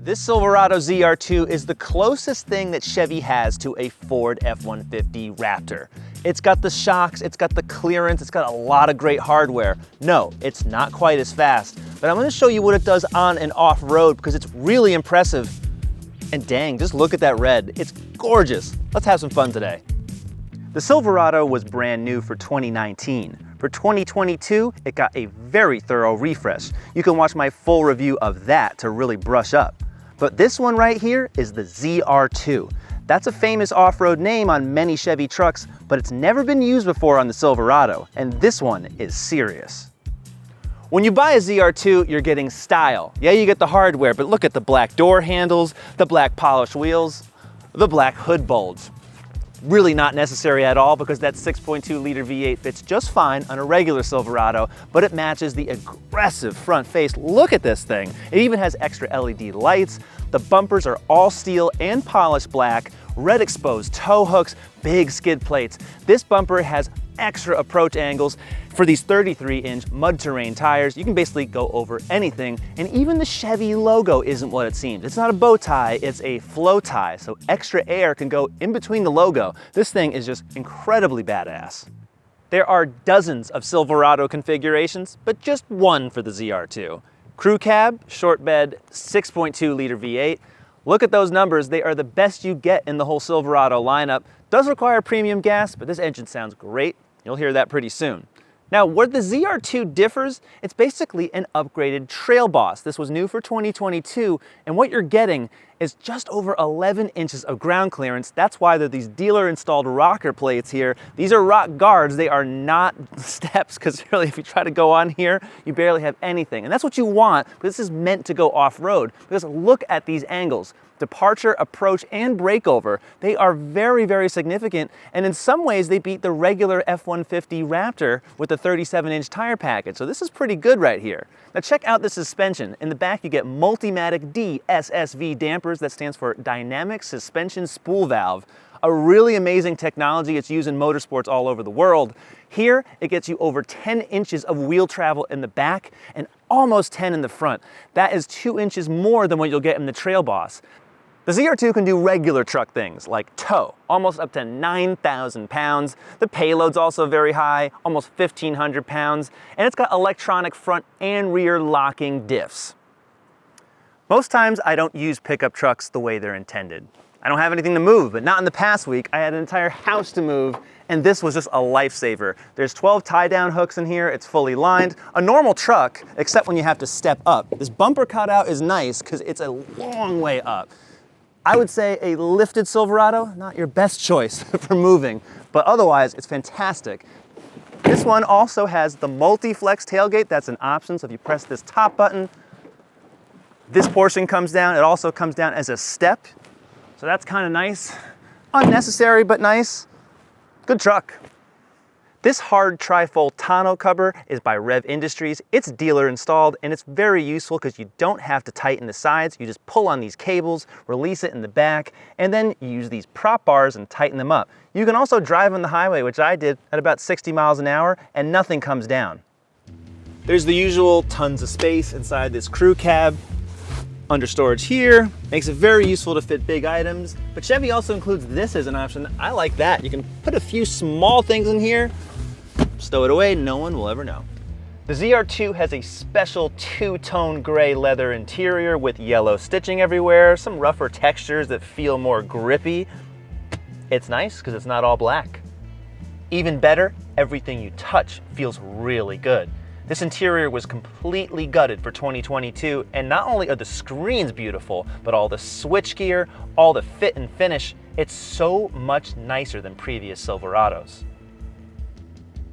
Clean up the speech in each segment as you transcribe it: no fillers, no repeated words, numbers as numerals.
This Silverado ZR2 is the closest thing that Chevy has to a Ford F-150 Raptor. It's got the shocks, it's got the clearance, it's got a lot of great hardware. No, it's not quite as fast, but I'm gonna show you what it does on and off road because it's really impressive. And dang, just look at that red. It's gorgeous. Let's have some fun today. The Silverado was brand new for 2019. For 2022, it got a very thorough refresh. You can watch my full review of that to really brush up. But this one right here is the ZR2. That's a famous off-road name on many Chevy trucks, but it's never been used before on the Silverado, and this one is serious. When you buy a ZR2, you're getting style. Yeah, you get the hardware, but look at the black door handles, the black polished wheels, the black hood bulge. Really not necessary at all because that 6.2 liter V8 fits just fine on a regular Silverado, but it matches the aggressive front face. Look at this thing. It even has extra LED lights. The bumpers are all steel and polished black, red exposed tow hooks, big skid plates. This bumper has extra approach angles. For these 33-inch mud terrain tires, you can basically go over anything, and even the Chevy logo isn't what it seems. It's not a bow tie, it's a flow tie, so extra air can go in between the logo. This thing is just incredibly badass. There are dozens of Silverado configurations, but just one for the ZR2. Crew cab, short bed, 6.2 liter V8. Look at those numbers, they are the best you get in the whole Silverado lineup. Does require premium gas, but this engine sounds great. You'll hear that pretty soon. Now, where the ZR2 differs, it's basically an upgraded Trail Boss. This was new for 2022, and what you're getting is just over 11 inches of ground clearance. That's why there are these dealer-installed rocker plates here. These are rock guards, they are not steps, because really, if you try to go on here, you barely have anything. And that's what you want, but this is meant to go off-road, because look at these angles. Departure, approach, and breakover. They are very, very significant, and in some ways they beat the regular F-150 Raptor with the 37-inch tire package, so this is pretty good right here. Now check out the suspension. In the back you get Multimatic DSSV dampers, that stands for Dynamic Suspension Spool Valve. A really amazing technology. It's used in motorsports all over the world. Here, it gets you over 10 inches of wheel travel in the back and almost 10 in the front. That is 2 inches more than what you'll get in the Trail Boss. The ZR2 can do regular truck things like tow, almost up to 9,000 pounds. The payload's also very high, almost 1,500 pounds, and it's got electronic front and rear locking diffs. Most times I don't use pickup trucks the way they're intended. I don't have anything to move, but not in the past week. I had an entire house to move, and this was just a lifesaver. There's 12 tie-down hooks in here, it's fully lined. A normal truck, except when you have to step up. This bumper cutout is nice because it's a long way up. I would say a lifted Silverado, not your best choice for moving, but otherwise it's fantastic. This one also has the multi-flex tailgate. That's an option, so if you press this top button, this portion comes down. It also comes down as a step, so that's kind of nice. Unnecessary, but nice. Good truck. This hard trifold tonneau cover is by Rev Industries. It's dealer installed and it's very useful because you don't have to tighten the sides. You just pull on these cables, release it in the back, and then you use these prop bars and tighten them up. You can also drive on the highway, which I did at about 60 miles an hour, and nothing comes down. There's the usual tons of space inside this crew cab. Under storage here, makes it very useful to fit big items, but Chevy also includes this as an option. I like that. You can put a few small things in here, stow it away, no one will ever know. The ZR2 has a special two-tone gray leather interior with yellow stitching everywhere, some rougher textures that feel more grippy. It's nice because it's not all black. Even better, everything you touch feels really good. This interior was completely gutted for 2022, and not only are the screens beautiful, but all the switchgear, all the fit and finish, it's so much nicer than previous Silverados.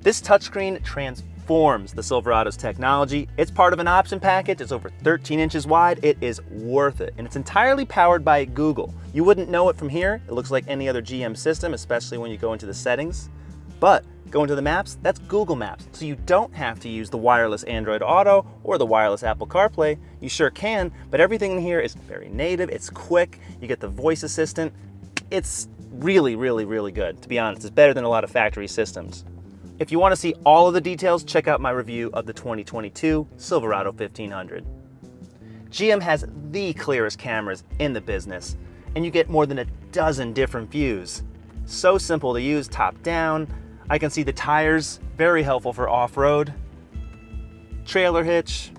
This touchscreen transforms the Silverado's technology. It's part of an option package. It's over 13 inches wide. It is worth it, and it's entirely powered by Google. You wouldn't know it from here. It looks like any other GM system, especially when you go into the settings, but go into the maps, that's Google Maps. So you don't have to use the wireless Android Auto or the wireless Apple CarPlay. You sure can, but everything in here is very native, it's quick, you get the voice assistant. It's really, really, really good, to be honest. It's better than a lot of factory systems. If you want to see all of the details, check out my review of the 2022 Silverado 1500. GM has the clearest cameras in the business, and you get more than a dozen different views. So simple to use, top down. I can see the tires, very helpful for off-road. Trailer hitch,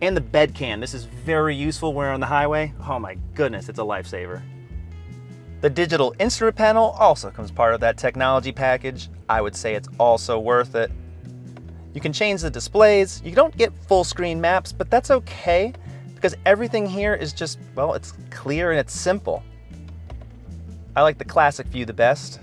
and the bed cam. This is very useful when we're on the highway. Oh my goodness, it's a lifesaver. The digital instrument panel also comes part of that technology package. I would say it's also worth it. You can change the displays. You don't get full screen maps, but that's okay because everything here is just, well, it's clear and it's simple. I like the classic view the best.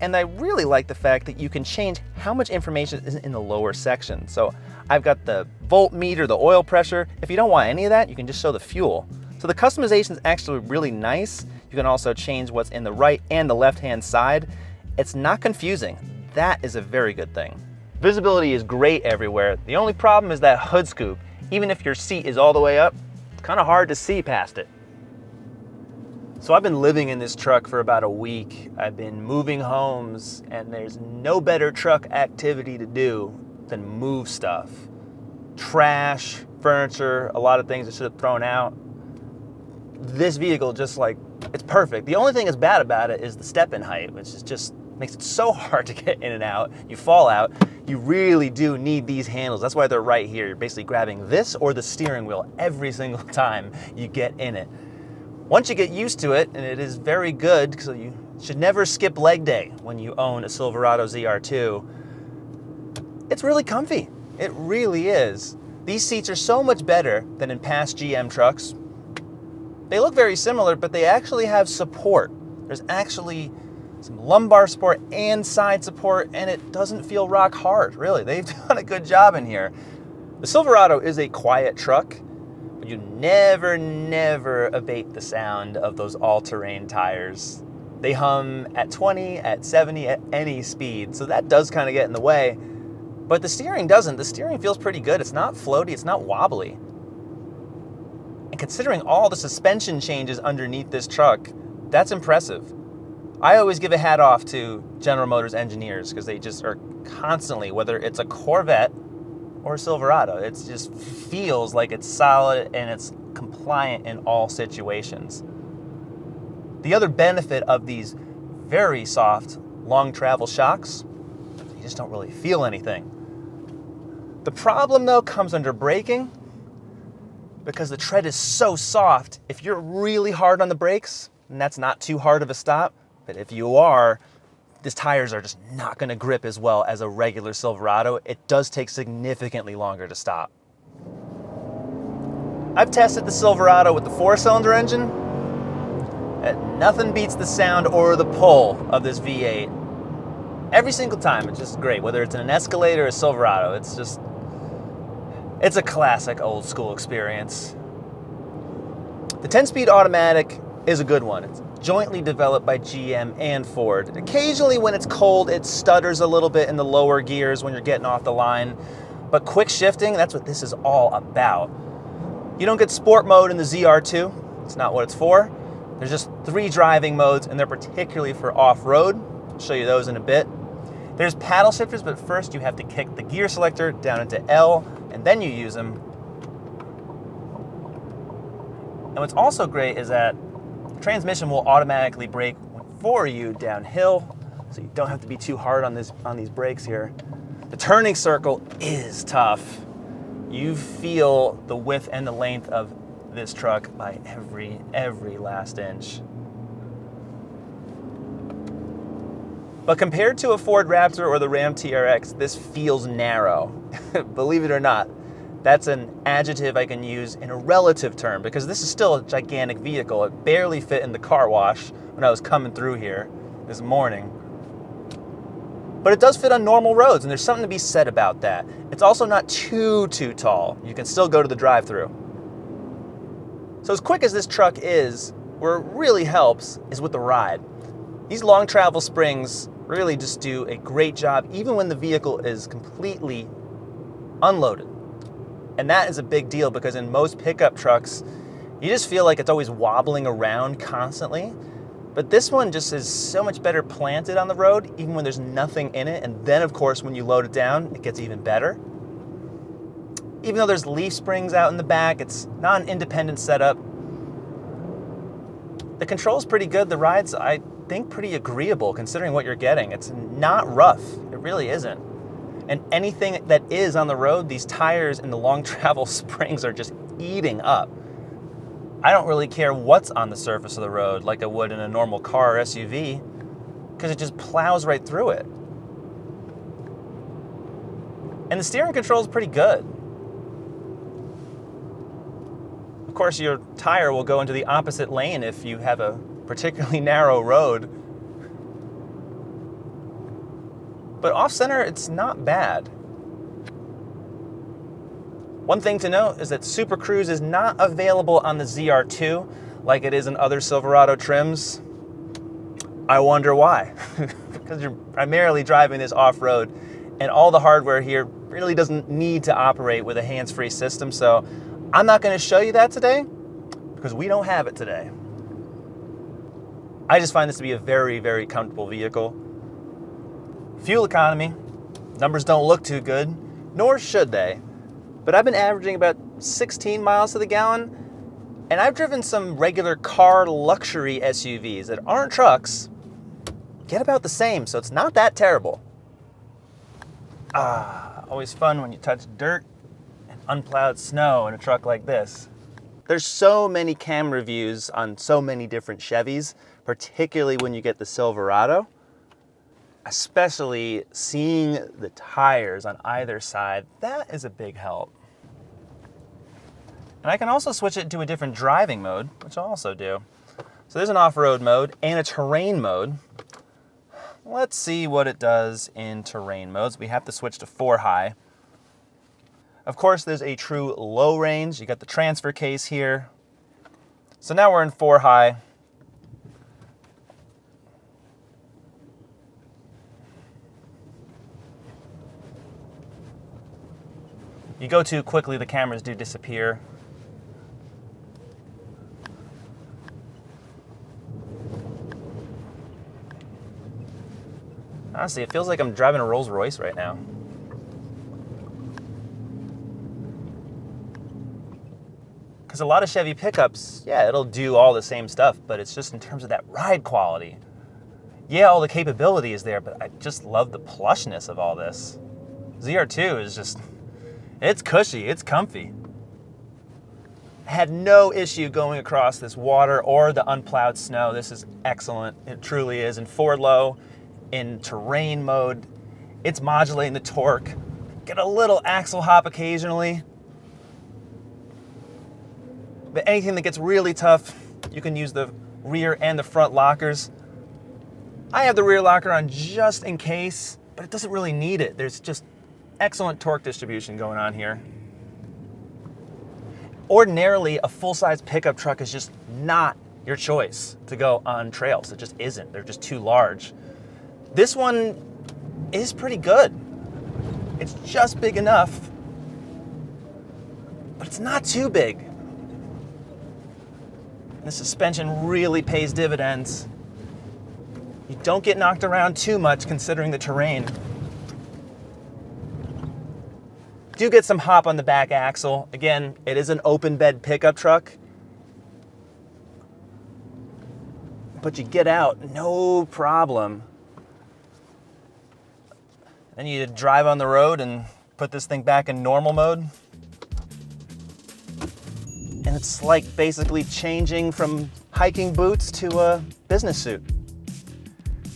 And I really like the fact that you can change how much information is in the lower section. So I've got the voltmeter, the oil pressure. If you don't want any of that, you can just show the fuel. So the customization is actually really nice. You can also change what's in the right and the left-hand side. It's not confusing. That is a very good thing. Visibility is great everywhere. The only problem is that hood scoop. Even if your seat is all the way up, it's kind of hard to see past it. So I've been living in this truck for about a week. I've been moving homes, and there's no better truck activity to do than move stuff. Trash, furniture, a lot of things I should have thrown out. This vehicle just like, it's perfect. The only thing that's bad about it is the step-in height, which is just makes it so hard to get in and out. You fall out. You really do need these handles. That's why they're right here. You're basically grabbing this or the steering wheel every single time you get in it. Once you get used to it, and it is very good, so you should never skip leg day when you own a Silverado ZR2, it's really comfy. It really is. These seats are so much better than in past GM trucks. They look very similar, but they actually have support. There's actually some lumbar support and side support, and it doesn't feel rock hard, really. They've done a good job in here. The Silverado is a quiet truck, but you never abate the sound of those all-terrain tires. They hum at 20, at 70, at any speed, so that does kind of get in the way. But the steering doesn't. The steering feels pretty good. It's not floaty, it's not wobbly. And considering all the suspension changes underneath this truck, that's impressive. I always give a hat off to General Motors engineers because they just are constantly, whether it's a Corvette or a Silverado, it just feels like it's solid and it's compliant in all situations. The other benefit of these very soft, long travel shocks, you just don't really feel anything. The problem though comes under braking because the tread is so soft. If you're really hard on the brakes, and that's not too hard of a stop, but if you are, these tires are just not going to grip as well as a regular Silverado. It does take significantly longer to stop. I've tested the Silverado with the 4-cylinder engine, and nothing beats the sound or the pull of this V8. Every single time, it's just great. Whether it's in an Escalade or a Silverado, it's a classic old school experience. The 10-speed automatic is a good one. It's jointly developed by GM and Ford. Occasionally when it's cold, it stutters a little bit in the lower gears when you're getting off the line, but quick shifting, that's what this is all about. You don't get sport mode in the ZR2. It's not what it's for. There's just 3 driving modes, and they're particularly for off-road. I'll show you those in a bit. There's paddle shifters, but first you have to kick the gear selector down into L, and then you use them. And what's also great is that the transmission will automatically brake for you downhill, so you don't have to be too hard on these brakes here. The turning circle is tough. You feel the width and the length of this truck by every last inch. But compared to a Ford Raptor or the Ram TRX, this feels narrow. Believe it or not, that's an adjective I can use in a relative term because this is still a gigantic vehicle. It barely fit in the car wash when I was coming through here this morning. But it does fit on normal roads, and there's something to be said about that. It's also not too tall. You can still go to the drive-thru. So as quick as this truck is, where it really helps is with the ride. These long travel springs really just do a great job even when the vehicle is completely unloaded. And that is a big deal because in most pickup trucks, you just feel like it's always wobbling around constantly. But this one just is so much better planted on the road, even when there's nothing in it. And then, of course, when you load it down, it gets even better. Even though there's leaf springs out in the back, it's not an independent setup. The control's pretty good. The ride's, I think, pretty agreeable considering what you're getting. It's not rough. It really isn't. And anything that is on the road, these tires and the long travel springs are just eating up. I don't really care what's on the surface of the road like I would in a normal car or SUV, because it just plows right through it. And the steering control is pretty good. Of course, your tire will go into the opposite lane if you have a particularly narrow road. But off-center, it's not bad. One thing to note is that Super Cruise is not available on the ZR2 like it is in other Silverado trims. I wonder why. Because you're primarily driving this off-road, and all the hardware here really doesn't need to operate with a hands-free system, so I'm not going to show you that today because we don't have it today. I just find this to be a very, very comfortable vehicle. Fuel economy, numbers don't look too good, nor should they. But I've been averaging about 16 miles to the gallon, and I've driven some regular car luxury SUVs that aren't trucks, get about the same, so it's not that terrible. Always fun when you touch dirt and unplowed snow in a truck like this. There's so many camera views on so many different Chevys, particularly when you get the Silverado. Especially seeing the tires on either side, that is a big help. And I can also switch it to a different driving mode, which I'll also do. So there's an off-road mode and a terrain mode. Let's see what it does in terrain modes. We have to switch to 4 high. Of course, there's a true low range. You got the transfer case here. So now we're in 4 high. You go too quickly, the cameras do disappear. Honestly, it feels like I'm driving a Rolls Royce right now. Because a lot of Chevy pickups, yeah, it'll do all the same stuff, but it's just in terms of that ride quality. Yeah, all the capability is there, but I just love the plushness of all this. ZR2 is just, it's cushy, it's comfy. I had no issue going across this water or the unplowed snow. This is excellent, it truly is. In Ford Low, in terrain mode, it's modulating the torque. Get a little axle hop occasionally. But anything that gets really tough, you can use the rear and the front lockers. I have the rear locker on just in case, but it doesn't really need it. There's just excellent torque distribution going on here. Ordinarily, a full-size pickup truck is just not your choice to go on trails. It just isn't. They're just too large. This one is pretty good. It's just big enough, but it's not too big. The suspension really pays dividends. You don't get knocked around too much considering the terrain. Do get some hop on the back axle. Again, it is an open bed pickup truck, but you get out no problem. Then you drive on the road and put this thing back in normal mode. And it's like basically changing from hiking boots to a business suit.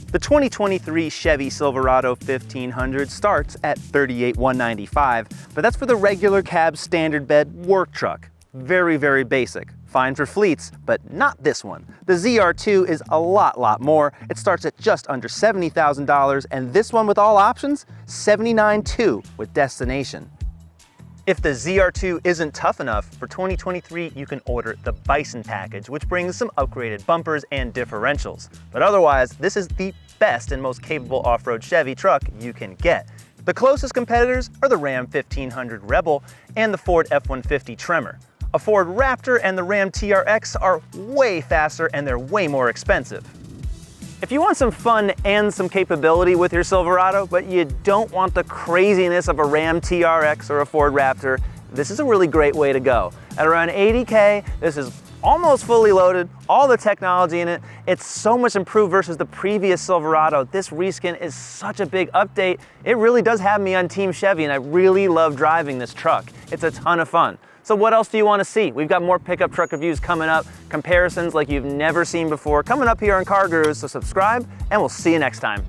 The 2023 Chevy Silverado 1500 starts at $38,195, but that's for the regular cab standard bed work truck. Very, very basic. Fine for fleets, but not this one. The ZR2 is a lot more. It starts at just under $70,000, and this one with all options, $79,200 with destination. If the ZR2 isn't tough enough, for 2023 you can order the Bison package, which brings some upgraded bumpers and differentials. But otherwise, this is the best and most capable off-road Chevy truck you can get. The closest competitors are the Ram 1500 Rebel and the Ford F-150 Tremor. A Ford Raptor and the Ram TRX are way faster and they're way more expensive. If you want some fun and some capability with your Silverado, but you don't want the craziness of a Ram TRX or a Ford Raptor, this is a really great way to go. At around 80K, this is almost fully loaded, all the technology in it. It's so much improved versus the previous Silverado. This reskin is such a big update. It really does have me on Team Chevy, and I really love driving this truck. It's a ton of fun. So what else do you want to see? We've got more pickup truck reviews coming up, comparisons like you've never seen before coming up here on CarGurus, so subscribe, and we'll see you next time.